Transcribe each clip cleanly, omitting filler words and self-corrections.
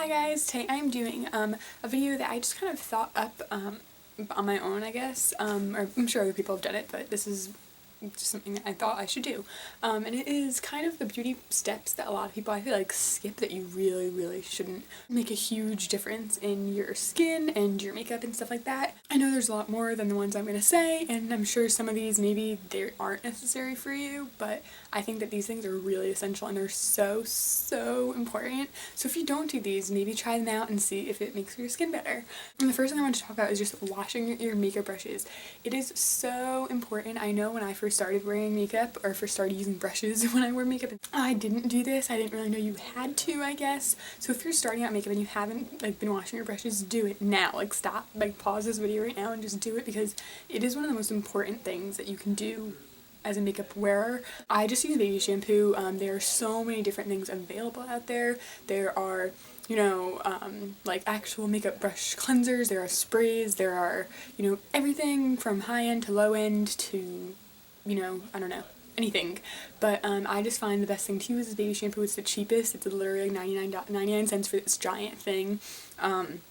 Hi guys, today I'm doing a video that I just kind of thought up on my own, I guess, or I'm sure other people have done it, but this is just something that I thought I should do. And it is kind of the beauty steps that a lot of people I feel like skip that you really shouldn't. Make a huge difference in your skin and your makeup and stuff like that. I know there's a lot more than the ones I'm going to say, and I'm sure some of these maybe they aren't necessary for you, but I think that these things are really essential and they're so important. So if you don't do these, maybe try them out and see if it makes your skin better. And the first thing I want to talk about is just washing your makeup brushes. It is so important. I know when I first started wearing makeup, or first started using brushes when I wear makeup, I didn't do this. I didn't really know you had to, I guess. So if you're starting out makeup and you haven't been washing your brushes, do it now. Stop, pause this video right now and just do it, because it is one of the most important things that you can do as a makeup wearer. I just use baby shampoo. There are so many different things available out there. There are, actual makeup brush cleansers, there are sprays, there are, everything from high end to low end to, I don't know, anything. But I just find the best thing to use is baby shampoo. It's the cheapest. It's literally 99 cents for this giant thing. And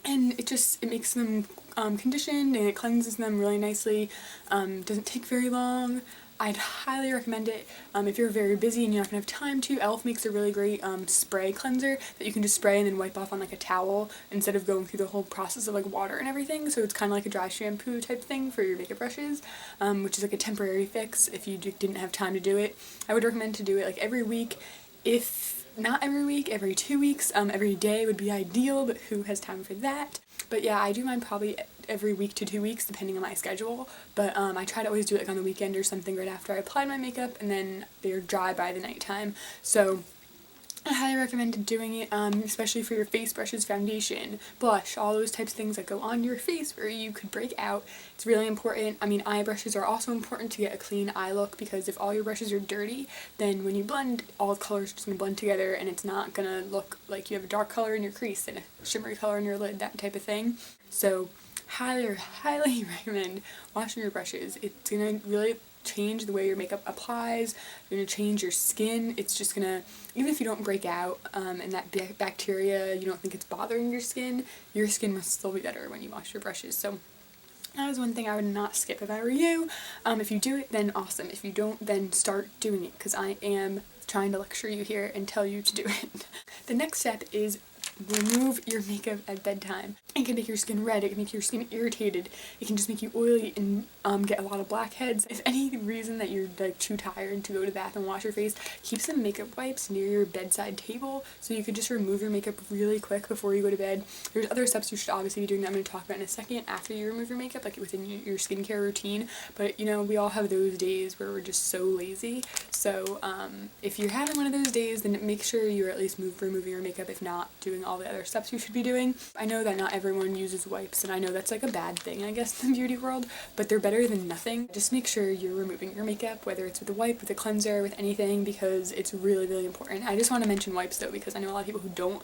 it makes them conditioned and it cleanses them really nicely. Doesn't take very long. I'd highly recommend it if you're very busy and you're not going to have time to. e.l.f. makes a really great spray cleanser that you can just spray and then wipe off on a towel instead of going through the whole process of water and everything. So it's kind of like a dry shampoo type thing for your makeup brushes, which is a temporary fix if you didn't have time to do it. I would recommend to do it every week. If not every week, every 2 weeks. Every day would be ideal, but who has time for that? But yeah, I do mine probably every week to 2 weeks depending on my schedule, but I try to always do it on the weekend or something right after I applied my makeup, and then they're dry by the nighttime. So I highly recommend doing it, especially for your face brushes, foundation, blush, all those types of things that go on your face where you could break out. It's really important. Eye brushes are also important to get a clean eye look, because if all your brushes are dirty, then when you blend, all the colors are just going to blend together and it's not going to look like you have a dark color in your crease and a shimmery color in your lid, that type of thing. So highly recommend washing your brushes. It's going to really change the way your makeup applies. You're going to change your skin. It's just going to, even if you don't break out and that bacteria, you don't think it's bothering your skin must still be better when you wash your brushes. So that is one thing I would not skip if I were you. If you do it, then awesome. If you don't, then start doing it, because I am trying to lecture you here and tell you to do it. The next step is remove your makeup at bedtime. It can make your skin red, it can make your skin irritated, it can just make you oily and get a lot of blackheads. If any reason that you're too tired to go to the bathroom and wash your face, keep some makeup wipes near your bedside table so you could just remove your makeup really quick before you go to bed. There's other steps you should obviously be doing that I'm going to talk about in a second after you remove your makeup, within your skincare routine, but we all have those days where we're just so lazy. So if you're having one of those days, then make sure you're at least removing your makeup, if not doing all the other steps you should be doing. I know that not everyone uses wipes, and I know that's a bad thing, I guess, in the beauty world, but they're better than nothing. Just make sure you're removing your makeup, whether it's with a wipe, with a cleanser, with anything, because it's really important. I just want to mention wipes though, because I know a lot of people who don't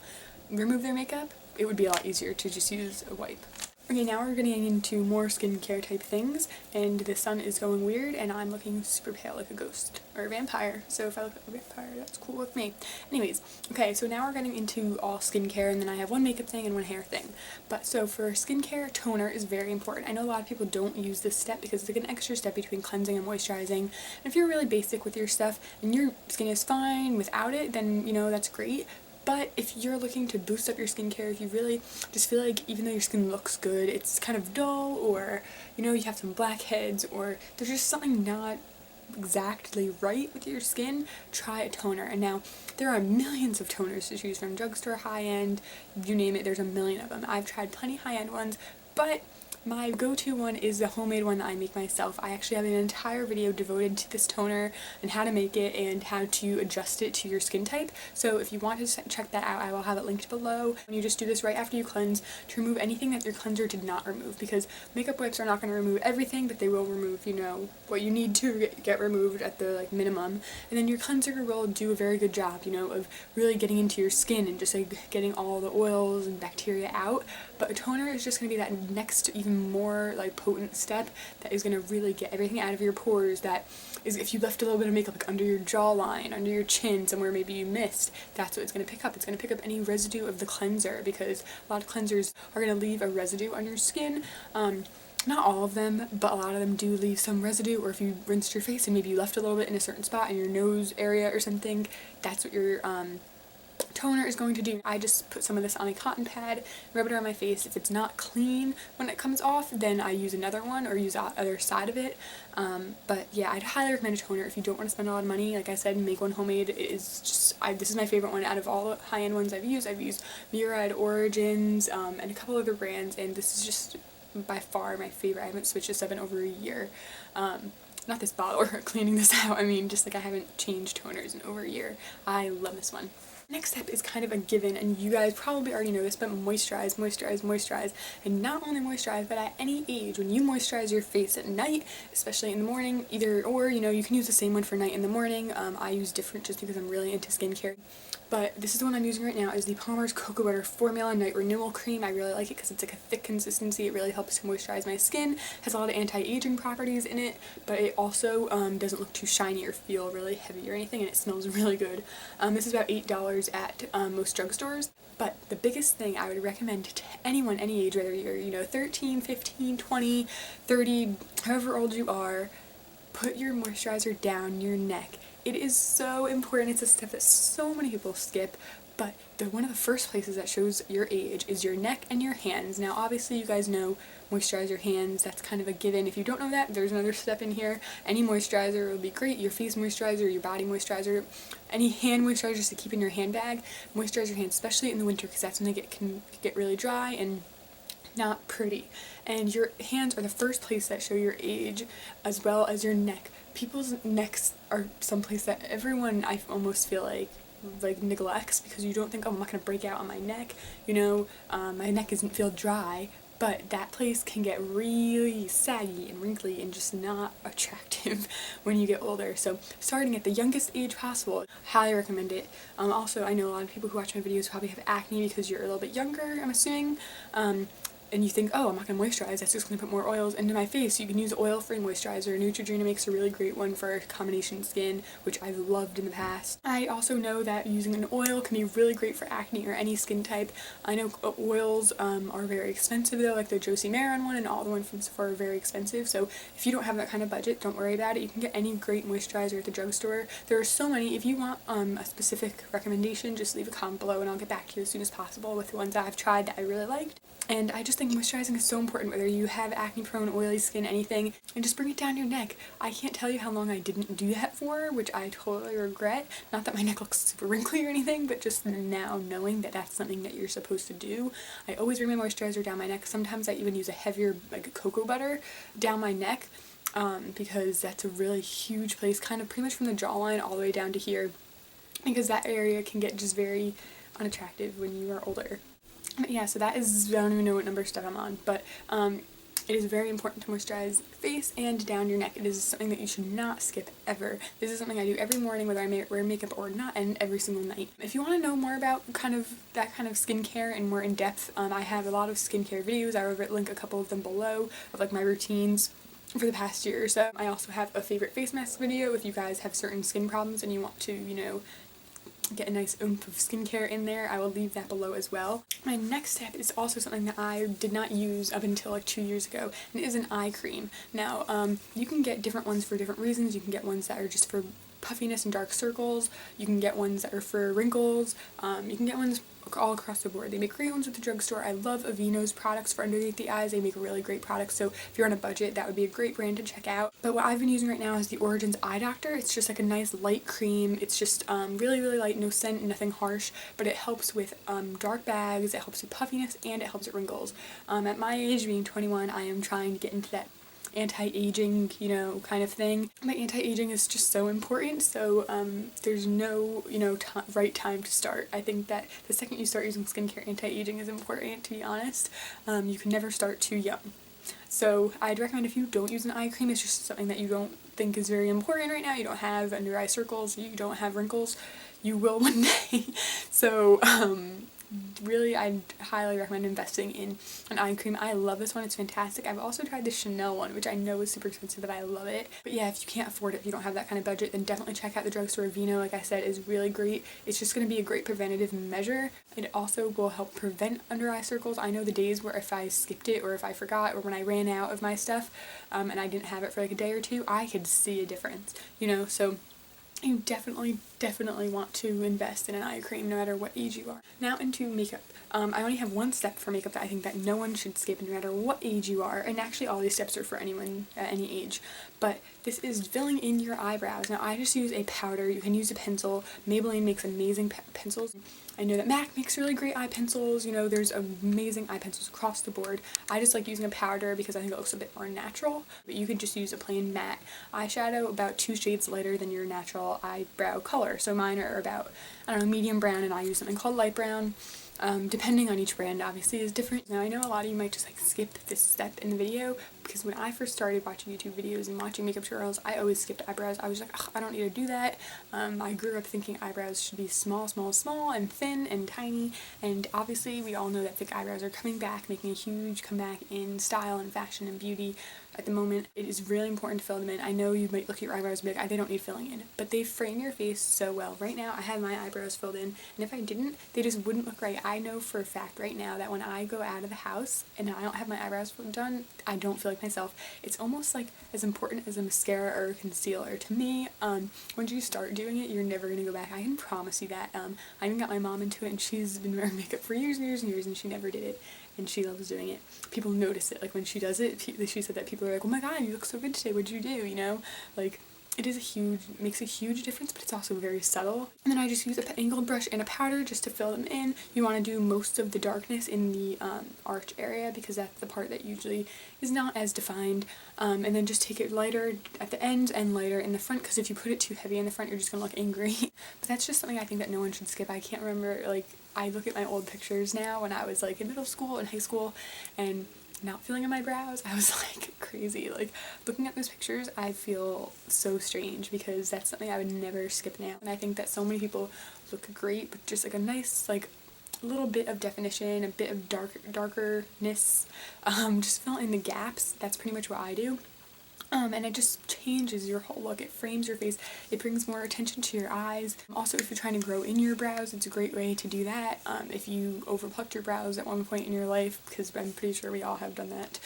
remove their makeup. It would be a lot easier to just use a wipe. Okay, now we're getting into more skincare type things, and the sun is going weird and I'm looking super pale like a ghost or a vampire. So if I look like a vampire, that's cool with me. Anyways, okay, so now we're getting into all skincare, and then I have one makeup thing and one hair thing. But so for skincare, toner is very important. I know a lot of people don't use this step because it's an extra step between cleansing and moisturizing. And if you're really basic with your stuff and your skin is fine without it, then that's great. But if you're looking to boost up your skincare, if you really just feel like even though your skin looks good, it's kind of dull, or you have some blackheads, or there's just something not exactly right with your skin, try a toner. And now there are millions of toners to choose from, drugstore, high-end, you name it, there's a million of them. I've tried plenty high-end ones, but my go-to one is the homemade one that I make myself. I actually have an entire video devoted to this toner and how to make it and how to adjust it to your skin type. So if you want to check that out, I will have it linked below. And you just do this right after you cleanse to remove anything that your cleanser did not remove, because makeup wipes are not going to remove everything, but they will remove, what you need to get removed at the minimum. And then your cleanser will do a very good job, of really getting into your skin and just getting all the oils and bacteria out. But a toner is just going to be that next even more like potent step that is going to really get everything out of your pores. That is, if you left a little bit of makeup like under your jawline, under your chin, somewhere maybe you missed, that's what it's going to pick up. It's going to pick up any residue of the cleanser, because a lot of cleansers are going to leave a residue on your skin. Not all of them, but a lot of them do leave some residue, or if you rinsed your face and maybe you left a little bit in a certain spot in your nose area or something, that's what your toner is going to do. I just put some of this on a cotton pad, rub it around my face. If it's not clean when it comes off, then I use another one or use the other side of it. But yeah, I'd highly recommend a toner if you don't want to spend a lot of money. Like I said, make one homemade. It is just, this is my favorite one out of all the high-end ones I've used. I've used Murad, Origins, and a couple other brands, and this is just by far my favorite. I haven't switched this up in over a year. Not this bottle or cleaning this out, I mean just like I haven't changed toners in over a year. I love this one. Next step is kind of a given, and you guys probably already know this, but moisturize, moisturize, moisturize. And not only moisturize, but at any age, when you moisturize your face at night, especially in the morning, either or, you know, you can use the same one for night and the morning. I use different just because I'm really into skincare. But this is the one I'm using right now, is the Palmer's Cocoa Butter Formula Night Renewal Cream. I really like it because it's like a thick consistency. It really helps to moisturize my skin. Has a lot of anti-aging properties in it, but it also doesn't look too shiny or feel really heavy or anything, and it smells really good. This is about $8 at most drugstores. But the biggest thing I would recommend to anyone, any age, whether you're, you know, 13, 15, 20, 30, however old you are, put your moisturizer down your neck. It is so important. It's a step that so many people skip, but one of the first places that shows your age is your neck and your hands. Now obviously you guys know moisturize your hands, that's kind of a given. If you don't know that, there's another step in here. Any moisturizer will be great. Your face moisturizer, your body moisturizer, any hand moisturizers to keep in your handbag. Moisturize your hands, especially in the winter, because that's when they can get really dry and not pretty. And your hands are the first place that show your age, as well as your neck. People's necks are someplace that everyone, I almost feel like neglects, because you don't think, oh, I'm not going to break out on my neck, you know, my neck doesn't feel dry, but that place can get really saggy and wrinkly and just not attractive when you get older. So starting at the youngest age possible, highly recommend it. Also, I know a lot of people who watch my videos probably have acne because you're a little bit younger, I'm assuming. And you think, oh, I'm not going to moisturize, that's just going to put more oils into my face. You can use oil-free moisturizer. Neutrogena makes a really great one for combination skin, which I've loved in the past. I also know that using an oil can be really great for acne or any skin type. I know oils are very expensive though, like the Josie Maran one and all the ones from Sephora are very expensive, so if you don't have that kind of budget, don't worry about it. You can get any great moisturizer at the drugstore. There are so many. If you want a specific recommendation, just leave a comment below and I'll get back to you as soon as possible with the ones that I've tried that I really liked. And I just think moisturizing is so important, whether you have acne-prone, oily skin, anything, and just bring it down your neck. I can't tell you how long I didn't do that for, which I totally regret. Not that my neck looks super wrinkly or anything, but just now knowing that that's something that you're supposed to do. I always bring my moisturizer down my neck. Sometimes I even use a heavier, like cocoa butter, down my neck, because that's a really huge place, kind of pretty much from the jawline all the way down to here, because that area can get just very unattractive when you are older. But yeah, so that is, I don't even know what number step I'm on, but it is very important to moisturize your face and down your neck. It is something that you should not skip ever. This is something I do every morning, whether I wear makeup or not, and every single night. If you want to know more about that kind of skincare and more in depth, I have a lot of skincare videos. I will link a couple of them below of like my routines for the past year or so. I also have a favorite face mask video if you guys have certain skin problems and you want to, you know, get a nice oomph of skincare in there. I will leave that below as well. My next step is also something that I did not use up until like 2 years ago, and it is an eye cream. Now, you can get different ones for different reasons. You can get ones that are just for puffiness and dark circles. You can get ones that are for wrinkles. You can get ones all across the board. They make great ones at the drugstore. I love Aveeno's products for underneath the eyes. They make a really great product, so if you're on a budget, that would be a great brand to check out. But what I've been using right now is the Origins Eye Doctor. It's just like a nice light cream. It's just really, really light, no scent, nothing harsh, but it helps with dark bags, it helps with puffiness, and it helps with wrinkles. At my age, being 21, I am trying to get into that anti-aging, you know, kind of thing. My anti-aging is just so important, so there's no, you know, right time to start. I think that the second you start using skincare, anti-aging is important, to be honest. You can never start too young. So I'd recommend, if you don't use an eye cream, it's just something that you don't think is very important right now, you don't have under eye circles, you don't have wrinkles, you will one day. So really, I highly recommend investing in an eye cream. I love this one. It's fantastic. I've also tried the Chanel one, which I know is super expensive, but I love it. But yeah, if you can't afford it, if you don't have that kind of budget, then definitely check out the drugstore. Aveeno, like I said, is really great. It's just going to be a great preventative measure. It also will help prevent under eye circles. I know the days where if I skipped it or if I forgot or when I ran out of my stuff and I didn't have it for like a day or two, I could see a difference, you know, so you definitely want to invest in an eye cream no matter what age you are. Now into makeup. I only have one step for makeup that I think that no one should skip no matter what age you are, and actually all these steps are for anyone at any age, but this is filling in your eyebrows. Now I just use a powder. You can use a pencil. Maybelline makes amazing pencils. I know that MAC makes really great eye pencils, you know, there's amazing eye pencils across the board. I just like using a powder because I think it looks a bit more natural, but you could just use a plain matte eyeshadow about 2 shades lighter than your natural eyebrow color. So mine are about, I don't know, medium brown, and I use something called light brown. Depending on each brand obviously is different. Now I know a lot of you might just like skip this step in the video, because when I first started watching YouTube videos and watching makeup tutorials, I always skipped eyebrows. I was like, ugh, I don't need to do that. I grew up thinking eyebrows should be small and thin and tiny, and obviously we all know that thick eyebrows are coming back, making a huge comeback in style and fashion and beauty. At the moment, it is really important to fill them in. I know you might look at your eyebrows and be like, they don't need filling in, but they frame your face so well. Right now, I have my eyebrows filled in, and if I didn't, they just wouldn't look right. I know for a fact right now that when I go out of the house and I don't have my eyebrows done, I don't feel like myself. It's almost like as important as a mascara or a concealer. To me, once you start doing it, you're never going to go back. I can promise you that. I even got my mom into it, and she's been wearing makeup for years and years and years, and she never did it. And she loves doing it. People notice it, like when she does it, she said that people are like, oh my god, you look so good today, what'd you do, you know? Like, it is makes a huge difference, but it's also very subtle. And then I just use an angled brush and a powder just to fill them in. You want to do most of the darkness in the arch area, because that's the part that usually is not as defined. And then just take it lighter at the ends and lighter in the front, because if you put it too heavy in the front, you're just going to look angry. But that's just something I think that no one should skip. I can't remember, like, I look at my old pictures now when I was like in middle school and high school and not feeling in my brows. I was like crazy. Like looking at those pictures, I feel so strange because that's something I would never skip now. And I think that so many people look great with just like a nice like little bit of definition, a bit of darkerness, just fill in the gaps. That's pretty much what I do. And it just changes your whole look. It frames your face. It brings more attention to your eyes. Also, if you're trying to grow in your brows, it's a great way to do that. If you overplucked your brows at one point in your life, because I'm pretty sure we all have done that,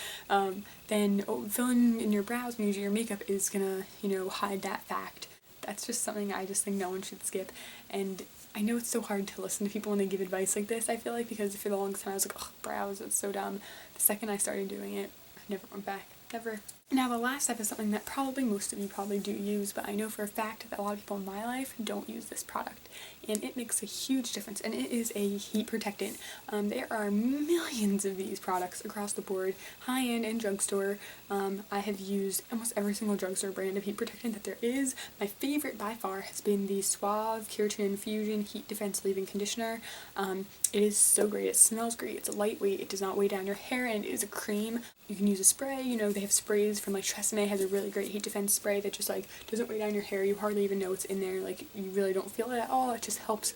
then filling in your brows when you do your makeup is gonna, you know, hide that fact. That's just something I just think no one should skip. And I know it's so hard to listen to people when they give advice like this, I feel like, because for the longest time I was like, ugh, brows, that's so dumb. The second I started doing it, I never went back. Never. Now the last step is something that probably most of you probably do use, but I know for a fact that a lot of people in my life don't use this product, and it makes a huge difference, and it is a heat protectant. There are millions of these products across the board, high-end and drugstore. I have used almost every single drugstore brand of heat protectant that there is. My favorite by far has been the Suave Keratin Infusion Heat Defense Leave-In Conditioner. It is so great. It smells great. It's lightweight. It does not weigh down your hair, and it is a cream. You can use a spray. You know, they have sprays from like Tresemme has a really great heat defense spray that just like doesn't weigh down your hair. You hardly even know it's in there. Like you really don't feel it at all. It just helps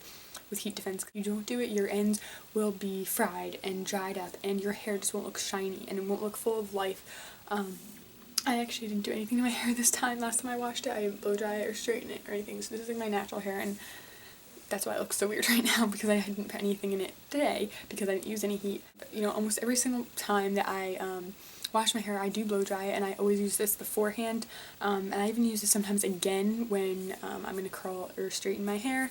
with heat defense. If you don't do it, your ends will be fried and dried up, and your hair just won't look shiny and it won't look full of life. I actually didn't do anything to my hair this time. Last time I washed it, I didn't blow dry it or straighten it or anything. So this is like my natural hair, and that's why it looks so weird right now, because I didn't put anything in it today because I didn't use any heat. But, you know, almost every single time that I wash my hair, I do blow dry it, and I always use this beforehand, and I even use this sometimes again when I'm going to curl or straighten my hair.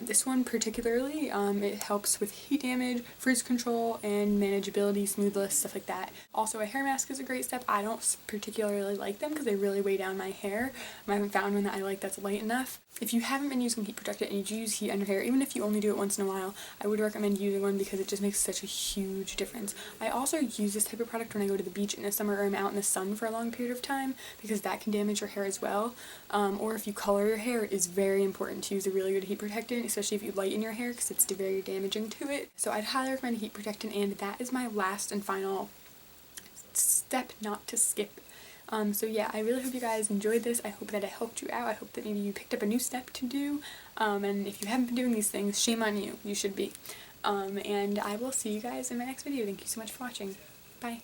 This one particularly, it helps with heat damage, frizz control, and manageability, smoothness, stuff like that. Also, a hair mask is a great step. I don't particularly like them because they really weigh down my hair. I haven't found one that I like that's light enough. If you haven't been using heat protectant and you do use heat on your hair, even if you only do it once in a while, I would recommend using one because it just makes such a huge difference. I also use this type of product when I go to the beach in the summer or I'm out in the sun for a long period of time, because that can damage your hair as well. Or if you color your hair, it is very important to use a really good heat protectant, especially if you lighten your hair, because it's very damaging to it. So I'd highly recommend a heat protectant, and that is my last and final step not to skip. So yeah, I really hope you guys enjoyed this. I hope that it helped you out. I hope that maybe you picked up a new step to do. And if you haven't been doing these things, shame on you. You should be. And I will see you guys in my next video. Thank you so much for watching. Bye.